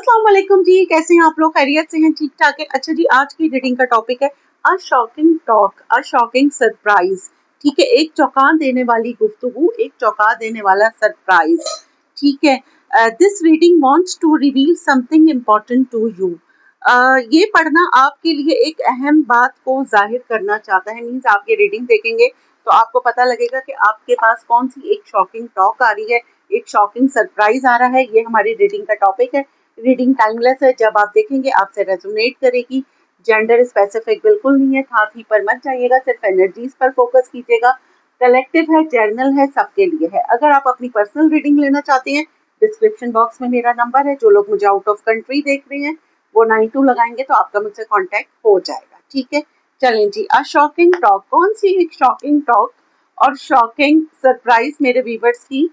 अस्सलाम वालेकुम जी, कैसे हैं आप लोग? खैरियत से हैं? ठीक ठाक है। अच्छा जी, आज की रीडिंग का टॉपिक है अ शॉकिंग टॉक, अ शॉकिंग सरप्राइज। ठीक है, एक चौंका देने वाली गुफ्तगू, एक चौंका देने वाला सरप्राइज। ठीक है, this reading wants to reveal something important to you. ये पढ़ना आपके लिए एक अहम बात को जाहिर करना चाहता है। मीन्स आप ये रीडिंग देखेंगे तो आपको पता लगेगा कि आपके पास कौन सी एक शॉकिंग टॉक आ रही है, एक शॉकिंग सरप्राइज आ रहा है। ये हमारी रीडिंग का टॉपिक है। रीडिंग टाइमलेस है, जब आप देखेंगे आपसे रेजोनेट करेगी। जेंडर स्पेसिफिक बिल्कुल नहीं है, हाथी पर मत जाइएगा, सिर्फ एनर्जीज पर फोकस कीजिएगा। कलेक्टिव है, जर्नल है, सबके लिए है। अगर आप अपनी पर्सनल रीडिंग लेना चाहते हैं, डिस्क्रिप्शन बॉक्स में मेरा नंबर है। जो लोग मुझे आउट ऑफ कंट्री देख रहे हैं वो 92 लगाएंगे तो आपका मुझसे कॉन्टेक्ट हो जाएगा। ठीक है, चलें जी। अ शॉकिंग टॉक, कौन सी एक शॉकिंग टॉक और शॉकिंग सरप्राइज मेरे व्यूवर्स की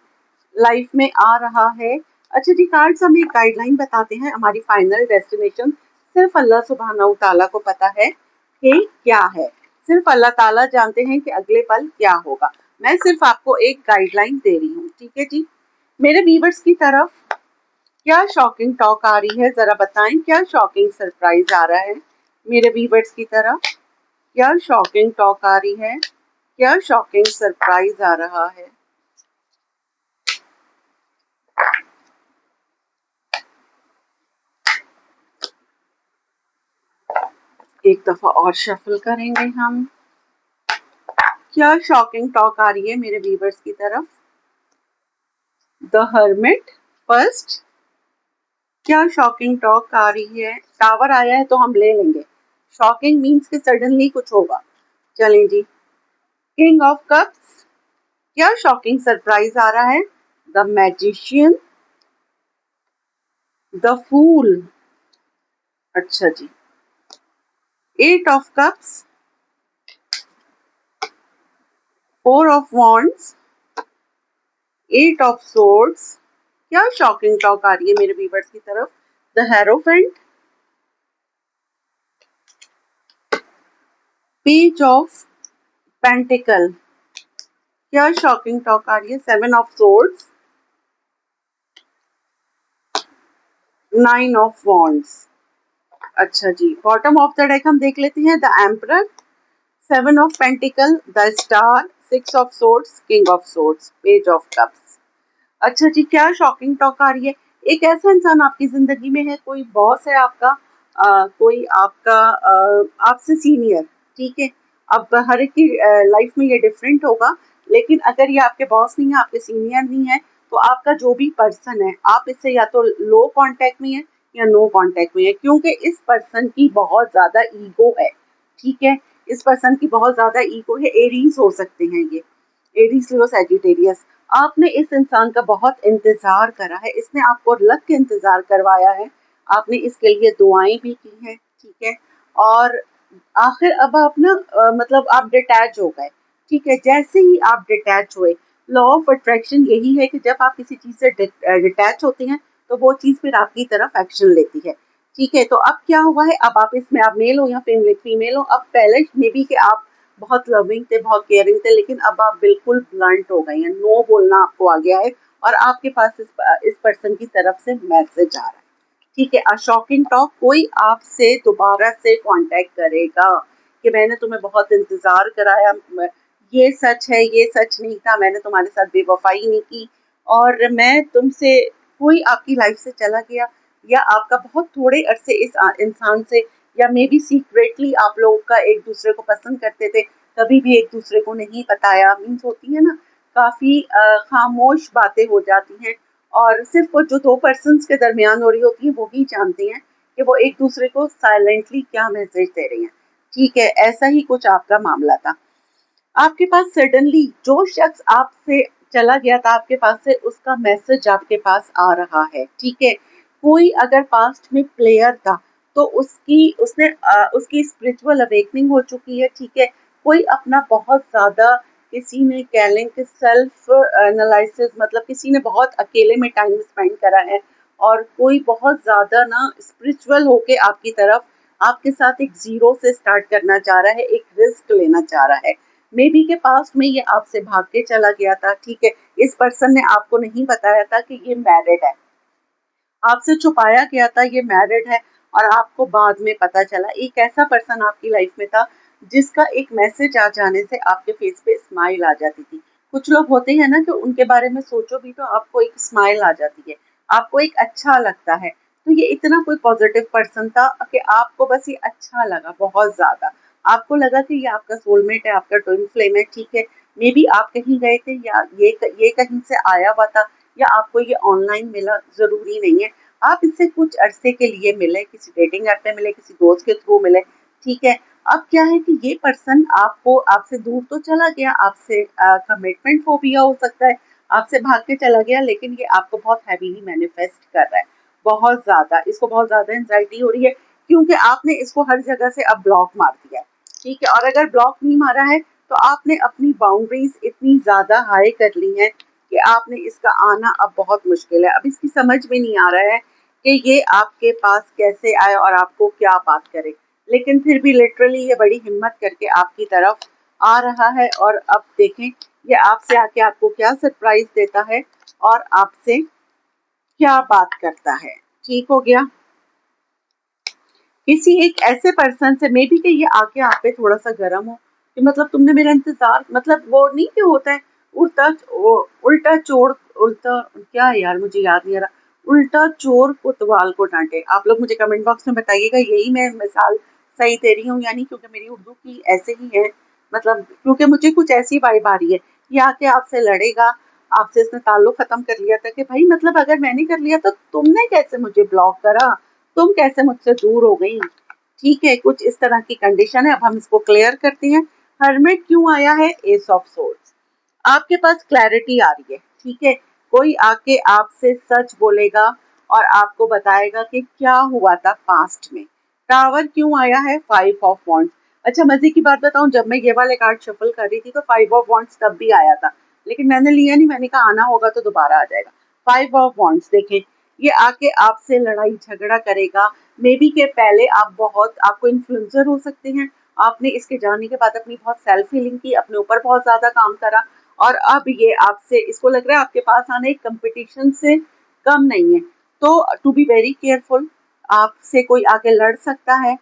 लाइफ में आ रहा है। अच्छा जी, कार्ड्स हमें एक गाइडलाइन बताते हैं। हमारी फाइनल डेस्टिनेशन सिर्फ अल्लाह सुब्हानहू ताला को पता है कि क्या है। सिर्फ अल्लाह ताला जानते हैं कि अगले पल क्या होगा। मैं सिर्फ आपको एक गाइडलाइन दे रही हूँ। ठीक है जी, मेरे व्यूवर्स की तरफ क्या शॉकिंग टॉक आ रही है, जरा बताएं। क्या शॉकिंग सरप्राइज आ रहा है मेरे व्यूवर्स की तरफ? क्या शॉकिंग टॉक आ रही है? क्या शॉकिंग सरप्राइज आ रहा है? एक दफा और शफल करेंगे हम। क्या शॉकिंग टॉक आ रही है मेरे व्यूवर्स की तरफ? The hermit first. क्या शॉकिंग टॉक आ रही है? टावर आया है तो हम ले लेंगे। शॉकिंग मीन्स कि सडनली कुछ होगा। चलें जी। King of cups. क्या शॉकिंग सरप्राइज आ रहा है? The magician, the fool. अच्छा जी। Eight of cups, four of wands, eight of swords. क्या शॉकिंग टॉक आ रही है मेरे व्यूवर्स की तरफ? The hierophant, page of pentacle. क्या शॉकिंग टॉक आ रही है? Seven of swords, nine of wands. अच्छा जी, बॉटम ऑफ द डेक हम देख लेते हैं। The emperor, seven of pentacle, the star, six of swords, king of swords, page of cups. अच्छा जी, क्या शॉकिंग टॉक आ रही है? एक ऐसा इंसान आपकी जिंदगी में है, कोई बॉस है आपका, कोई आपका आपसे सीनियर। ठीक है, अब हर एक की लाइफ में ये डिफरेंट होगा, लेकिन अगर ये आपके बॉस नहीं है, आपके सीनियर नहीं है, तो आपका जो भी पर्सन है, आप इससे या तो लो कांटेक्ट में है या नो कांटेक्ट में है, क्योंकि इस पर्सन की बहुत ज्यादा ईगो है। ठीक है, इस पर्सन की बहुत ज्यादा ईगो है। एरीज हो सकते हैं ये, एरीज लियो सैजिटेरियस। आपने इस इंसान का बहुत इंतजार करा है, इसने आपको लक के इंतजार करवाया है, आपने इसके लिए दुआएं भी की हैं। ठीक है, और आखिर अब आप ना मतलब आप डिटैच हो गए। ठीक है, जैसे ही आप डिटैच हुए, लॉ ऑफ अट्रैक्शन यही है कि जब आप किसी चीज से डिटैच होते हैं तो वो चीज फिर आपकी तरफ एक्शन लेती है। ठीक है, तो अब क्या हुआ है, अब आप इसमें आप मेल हो या फीमेल हो, अब पहले मे बी कि आप बहुत लविंग थे, बहुत केयरिंग थे, लेकिन अब आप बिल्कुल ब्लंट हो गए हैं। नो बोलना आपको आ गया है और आपके पास इस पर्सन की तरफ से मैसेज आ रहा है। ठीक है, अ शॉकिंग टॉक, कोई आपसे दोबारा से कांटेक्ट करेगा कि मैंने तुम्हें बहुत इंतजार कराया, ये सच है, ये सच नहीं था, मैंने तुम्हारे साथ बेवफाई नहीं की और मैं तुमसे, कोई आपकी लाइफ से चला गया या आपका बहुत थोड़े अरसे इस इंसान से, या मे बी सीक्रेटली आप लोग का एक दूसरे को पसंद करते थे, कभी भी एक दूसरे को नहीं बताया। मीन्स होती है ना, काफी खामोश बातें हो जाती हैं और सिर्फ वो जो दो पर्सन्स के दरमियान हो रही होती है वो ही जानते हैं कि वो एक दूसरे को साइलेंटली क्या मैसेज दे रही हैं। ठीक है, ऐसा ही कुछ आपका मामला था। आपके पास सडनली जो शख्स आपसे चला गया था, आपके पास से उसका मैसेज आपके पास आ रहा है। ठीक है, कोई अगर पास्ट में प्लेयर था तो उसकी स्पिरिचुअल अवेकनिंग हो चुकी है। ठीक है, कोई अपना बहुत ज्यादा, किसी ने कह लें कि सेल्फ एनालिसिस, मतलब किसी ने बहुत अकेले में टाइम स्पेंड करा है और कोई बहुत ज्यादा ना स्पिरिचुअल होके आपकी तरफ, आपके साथ एक जीरो से स्टार्ट करना चाह रहा है, एक रिस्क लेना चाह रहा है। मे बी के पास्ट में ये आपसे भाग के चला गया था। ठीक है, इस पर्सन ने आपको नहीं बताया था कि ये मैरिड है आपसे छुपाया गया था, ये मैरिड है, और आपको बाद में पता चला। एक ऐसा पर्सन आपकी लाइफ में था जिसका एक मैसेज आ जाने से आपके फेस पे स्माइल आ जाती थी। कुछ लोग होते हैं ना कि उनके बारे में सोचो भी तो आपको एक स्माइल आ जाती है, आपको एक अच्छा लगता है। तो ये इतना कोई पॉजिटिव पर्सन था कि आपको बस ये अच्छा लगा बहुत ज़्यादा। आपको लगा कि ये आपका सोलमेट है, आपका ट्विन फ्लेम है, ठीक है। मे बी आप कहीं गए थे या ये कहीं से आया हुआ था या आपको ये ऑनलाइन मिला, ज़रूरी नहीं है। आप इससे कुछ अरसे के लिए मिले, किसी डेटिंग ऐप पे मिले, किसी दोस्त के थ्रू मिले, ठीक है। अब क्या है कि ये पर्सन आपको आपसे दूर तो चला गया, आपसे कमिटमेंट फोबिया हो सकता है, आपसे भाग के चला गया, लेकिन ये आपको बहुत हैवीली मैनिफेस्ट कर रहा है, बहुत ज़्यादा। इसको बहुत ज़्यादा एंग्जाइटी हो रही है क्योंकि आपने इसको हर जगह से अब ब्लॉक मार दिया है, ठीक है। और अगर ब्लॉक नहीं मारा है तो आपने अपनी बाउंड्रीज इतनी ज़्यादा हाई कर ली हैं कि आपने इसका आना अब बहुत मुश्किल है। अब इसकी समझ में नहीं आ रहा है कि ये आपके पास कैसे आए और आपको क्या बात करे, लेकिन फिर भी लिटरली ये बड़ी हिम्मत करके आपकी तरफ आ रहा है। और अब देखें ये आपसे आके आपको क्या सरप्राइज देता है और आपसे क्या बात करता है। ठीक हो गया। किसी एक ऐसे पर्सन से मे बी कि ये आके आप पे थोड़ा सा गर्म हो कि मतलब तुमने मेरा इंतजार, मतलब वो नहीं कि होता है उल्टा उल्टा चोर, उल्टा क्या है यार, मुझे याद नहीं आ रहा। उल्टा चोर कोतवाल को डांटे। आप लोग मुझे कमेंट बॉक्स में बताइएगा यही मैं मिसाल सही दे रही हूँ या नहीं, क्योंकि मेरी उर्दू की ऐसे ही है, मतलब क्योंकि मुझे कुछ ऐसी वाइब आ रही है। ये आके आपसे लड़ेगा, आपसे इसने ताल्लुक खत्म कर लिया था कि भाई मतलब अगर मैंने कर लिया तो तुमने कैसे मुझे ब्लॉक करा, तुम कैसे मुझसे दूर हो गई, ठीक है। कुछ इस तरह की कंडीशन है। अब हम इसको क्लियर करते हैं। हर्मिट क्यों आया है? S of swords. आपके पास क्लैरिटी आ रही है, ठीक है। कोई आके आपसे सच बोलेगा और आपको बताएगा कि क्या हुआ था पास्ट में। टावर क्यों आया है? Five of wands. अच्छा मजे की बात बताऊं, जब मैं ये वाले कार्ड शफल कर रही थी तो फाइव ऑफ वॉन्ड्स तब भी आया था, लेकिन मैंने लिया नहीं, मैंने कहा आना होगा तो दोबारा आ जाएगा। फाइव ऑफ वॉन्ड्स देखें, ये आके आपसे लड़ाई झगड़ा करेगा। मे बी के पहले आप बहुत, आपको इन्फ्लुएंसर हो सकते हैं, आपने इसके जाने के बाद अपनी बहुत सेल्फ हीलिंग की, अपने ऊपर बहुत ज्यादा काम करा, और अब ये आपसे, इसको लग रहा है आपके पास आना एक कंपटीशन से कम नहीं है। तो टू बी वेरी केयरफुल, आपसे कोई आके लड़ सकता है,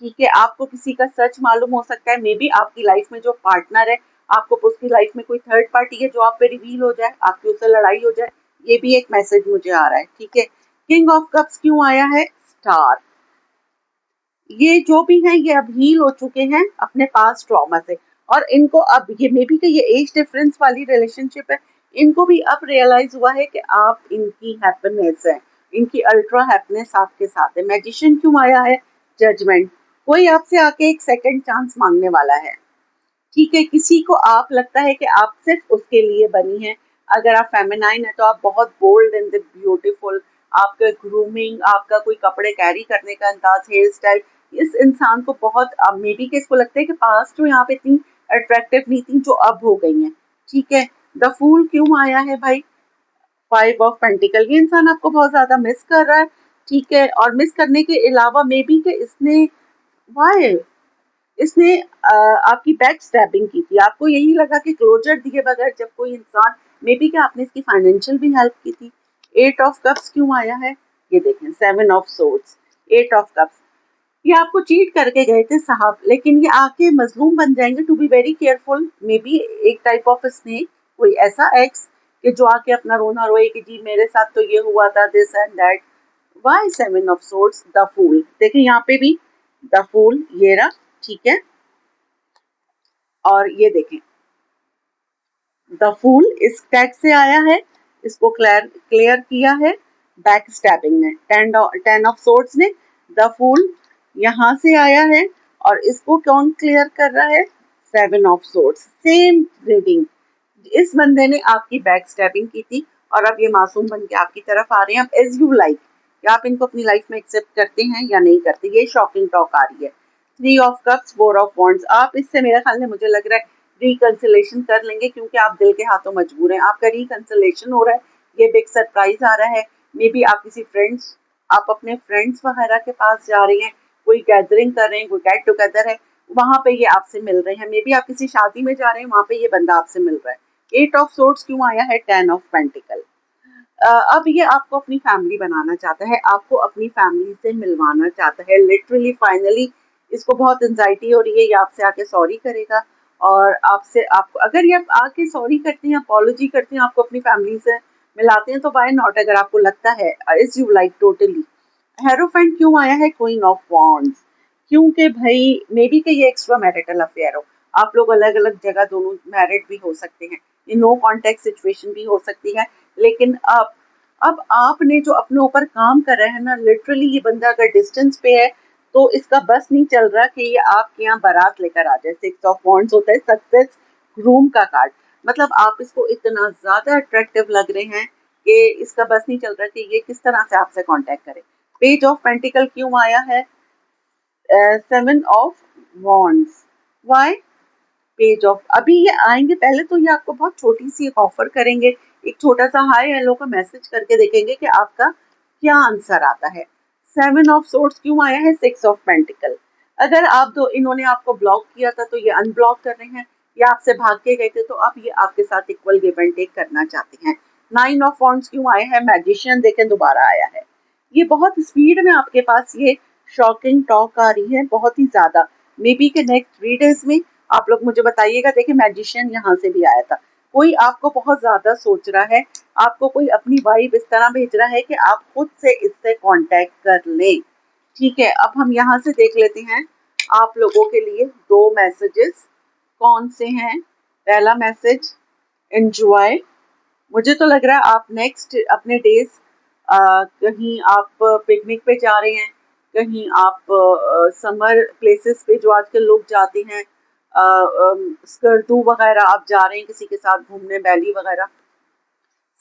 ठीक है। आपको किसी का सच मालूम हो सकता है, मे बी आपकी लाइफ में जो पार्टनर है, आपको उसकी लाइफ में कोई थर्ड पार्टी है जो आप पे रिवील हो जाए, आपकी उससे लड़ाई हो जाए, ये भी एक मैसेज मुझे आ रहा है, ठीक है। किंग ऑफ कप्स क्यों आया है? स्टार। ये जो भी हैं ये अब हील हो चुके हैं अपने पास ट्रॉमा से, और इनको अब ये मे बी कि ये एज डिफरेंस वाली रिलेशनशिप है, इनको भी अब रियलाइज हुआ है कि आप इनकी हैप्पीनेस है, इनकी अल्ट्रा हैप्पीनेस आपके साथ है। मैजिशियन क्यों आया है? जजमेंट। कोई आपसे आके एक सेकंड चांस मांगने वाला है, ठीक है। किसी को आप लगता है कि आप सिर्फ उसके लिए बनी हैं। अगर आप फेमिनाइन है तो आप बहुत बोल्ड एंड ब्यूटीफुल, आपका ग्रूमिंग, आपका कोई कपड़े कैरी करने का अंदाज, हेयर स्टाइल, इस इंसान को बहुत मे बी के इसको लगता है कि पास्ट जो यहाँ पे इतनी अट्रैक्टिव नहीं थी जो अब हो गई हैं, ठीक है। द फूल क्यों आया है भाई? Five of pentacle. ये इंसान आपको बहुत ज्यादा मिस कर रहा है, ठीक है। और मिस करने के अलावा मे बी के इसने, वाई, इसने आपकी बैक स्टैबिंग की थी। आपको यही लगा कि क्लोजर दिए बगैर जब कोई इंसान, मे बी कि आपने इसकी फाइनेंशियल भी हेल्प की थी। एट ऑफ कप्स क्यों आया है? ये देखें, seven of swords, eight of cups. ये आपको चीट करके गए थे साहब, लेकिन ये आके मजलूम बन जाएंगे। To be very careful. May be एक टाइप ऑफ स्नेक, कोई ऐसा एक्स कि जो आके अपना रोना रोए कि जी मेरे साथ तो ये हुआ था, this and that. Why seven of swords? The fool. देखिए यहाँ पे भी द फूल, ये रहा, ठीक है। और ये देखें, द फूल इस टैग से आया है, इसको क्लियर क्लियर किया है बैक स्टैबिंग ने। टेन ऑफ सोर्ड्स ने द फूल यहाँ से आया है, और इसको कौन क्लियर कर रहा है? Seven of swords. Same reading, इस बंदे ने आपकी बैक स्टैबिंग की थी और अब ये मासूम बन के आपकी तरफ आ रहे हैं। अब एज यू लाइक, क्या आप इनको अपनी लाइफ में एक्सेप्ट करते हैं या नहीं करते? ये शॉकिंग टॉक आ रही है। Three of cups, four of wands. आप इससे मेरा ख्याल में, मुझे लग रहा है रिकंसिलेशन कर लेंगे, क्योंकि आप दिल के हाथों मजबूर हैं। आपका रिकंसिलेशन हो रहा है, ये बिग सरप्राइज आ रहा है। मे बी आप किसी फ्रेंड्स, आप अपने फ्रेंड्स वगैरह के पास जा रही हैं, कोई गैदरिंग कर रहे हैं, कोई गेट टुगेदर है, वहां पे ये आपसे मिल रहे हैं। मे बी आप किसी शादी में जा रहे हैं, वहां पे ये बंदा आपसे मिल रहा है। एट ऑफ सोर्ड्स क्यों आया है? Ten of pentacle. अब ये आपको अपनी फैमिली बनाना चाहता है, आपको अपनी फैमिली से मिलवाना चाहता है। लिटरली फाइनली इसको बहुत एंजाइटी हो रही है, ये आपसे आके सॉरी करेगा। और आपसे आपको अगर ये आके सॉरी करते हैं, अपॉलॉजी करते हैं, आपको अपनी फैमिली से मिलाते हैं, तो व्हाई नॉट, अगर आपको लगता है is you like totally. Hierophant क्यों आया है? Queen of wands. क्योंकि भाई मे बी कि ये एक्स्ट्रा मैरिटल अफेयर हो, आप लोग अलग अलग जगह दोनों मैरिड भी हो सकते हैं, ये नो कॉन्टेक्ट सिचुएशन भी हो सकती है। लेकिन अब आपने जो अपने ऊपर काम कर रहे हैं ना, लिटरली ये बंदा अगर डिस्टेंस पे है तो इसका बस नहीं चल रहा कि ये आपके यहाँ बारात लेकर आ जाए। 6 ऑफ वॉन्ड्स होता है सक्सेस ग्रूम का कार्ड, मतलब आप इसको इतना ज्यादा अट्रैक्टिव लग रहे हैं कि इसका बस नहीं चल रहा कि ये किस तरह से आपसे कांटेक्ट करे। पेज ऑफ पेंटिकल क्यों आया है? 7 of wands. Why? Page of, अभी ये आएंगे, पहले तो ये आपको बहुत छोटी सी एक ऑफर करेंगे, एक छोटा सा हाय हेलो का मैसेज करके देखेंगे कि आपका क्या आंसर आता है। 7 ऑफ सोर्ड्स क्यों आया है? 6 ऑफ पेंटिकल। अगर आप दो, इन्होंने आपको ब्लॉक किया था तो ये अनब्लॉक कर रहे हैं, या आपसे भाग के गए थे तो अब ये आपके साथ इक्वल गिव एंड टेक करना चाहते हैं। 9 ऑफ वॉन्ड्स क्यों आया है? मैजिशियन, देखें दोबारा आया है। ये बहुत स्पीड में आपके पास ये शॉकिंग टॉक आ रही है, बहुत ही ज्यादा। मे बी के नेक्स्ट 3 डेज में आप लोग मुझे बताइएगा। देखिए मैजिशियन यहाँ से भी आया था, कोई आपको बहुत ज्यादा सोच रहा है, आपको कोई अपनी वाइब इस तरह भेज रहा है कि आप खुद से इससे कांटेक्ट कर लें। ठीक है, अब हम यहाँ से देख लेते हैं आप लोगों के लिए 2 मैसेजेस कौन से हैं। पहला मैसेज, एंजॉय। मुझे तो लग रहा है आप नेक्स्ट अपने डेज कहीं आप पिकनिक पे जा रहे हैं, कहीं आप समर प्लेसेस पे जो आजकल लोग जाते हैं, स्कर्दू वगैरह आप जा रहे हैं किसी के साथ घूमने, बैली वगैरह।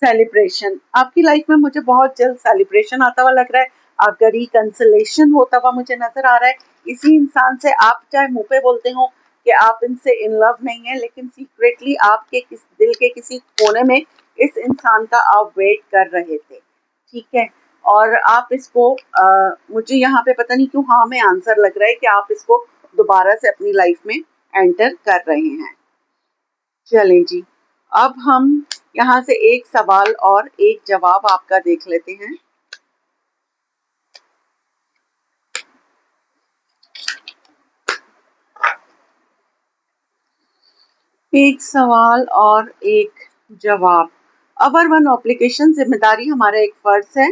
सेलिब्रेशन, आपकी लाइफ में मुझे बहुत जल्द सेलिब्रेशन आता हुआ लग रहा है, आपका रिकंसिलेशन होता हुआ मुझे नजर आ रहा है। इसी इंसान से आप चाहे मुंह पे बोलते हो कि आप इनसे इन लव नहीं है, लेकिन सीक्रेटली आपके दिल के किसी कोने में इस इंसान का आप वेट कर रहे थे। ठीक है, और आप इसको मुझे यहाँ पे पता नहीं क्यों हाँ में आंसर लग रहा है कि आप इसको दोबारा से अपनी लाइफ में एंटर कर रहे हैं। चलें जी, अब हम यहाँ से एक सवाल और एक जवाब आपका देख लेते हैं। एक सवाल और एक जवाब। अवर वन ऑब्लिगेशन, जिम्मेदारी हमारा एक फर्ज है।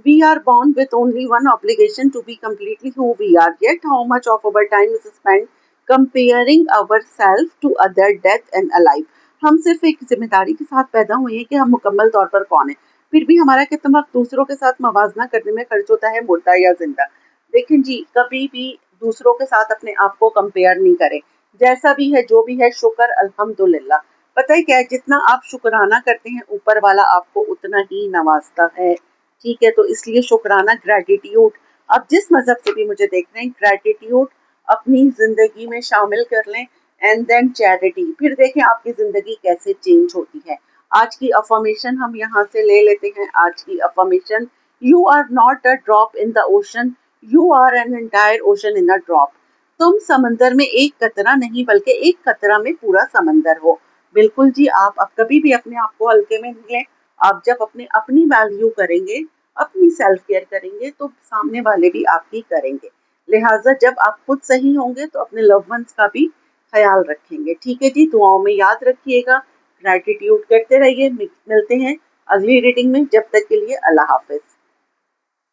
We are born with only one obligation to be completely who we are, yet how much of our time is spend comparing our self to other death and alive. हम सिर्फ एक जिम्मेदारी के साथ पैदा हुए हैं कि हम मुकम्मल तौर पर कौन है, फिर भी हमारा कितना वक्त दूसरों के साथ मवाजना करने में खर्च होता है, मुर्दा या जिंदा। लेकिन जी कभी भी दूसरों के साथ अपने आप को कंपेयर नहीं करें, जैसा भी है जो भी है शुक्र अल्हम्दुलिल्लाह। पता है क्या है, जितना आप शुक्राना करते हैं ऊपर वाला आपको उतना ही नवाजता है। ठीक है, तो इसलिए शुक्राना, ग्रेटिट्यूड, आप जिस मजहब से भी मुझे देख रहे हैं, ग्रेटिट्यूड अपनी जिंदगी में शामिल कर लें। एंड देन चैरिटी, फिर देखें आपकी जिंदगी कैसे चेंज होती है। आज की अफर्मेशन हम यहाँ से ले लेते हैं। आज की affirmation, you are not a drop in the ocean, you are an entire ocean in a drop. तुम समंदर में एक कतरा नहीं बल्कि एक कतरा में पूरा समंदर हो। बिल्कुल जी, आप अब कभी भी अपने आप को हल्के में नहीं लें। आप जब अपनी वैल्यू करेंगे, अपनी सेल्फ केयर करेंगे, तो सामने वाले भी आपकी करेंगे। लिहाजा जब आप खुद सही होंगे तो अपने लव वंस का भी ख्याल रखेंगे। ठीक है जी, दुआओं में याद रखिएगा, ग्रैटिट्यूड करते रहिए। मिलते हैं अगली रीडिंग में, जब तक के लिए अल्लाह हाफिज।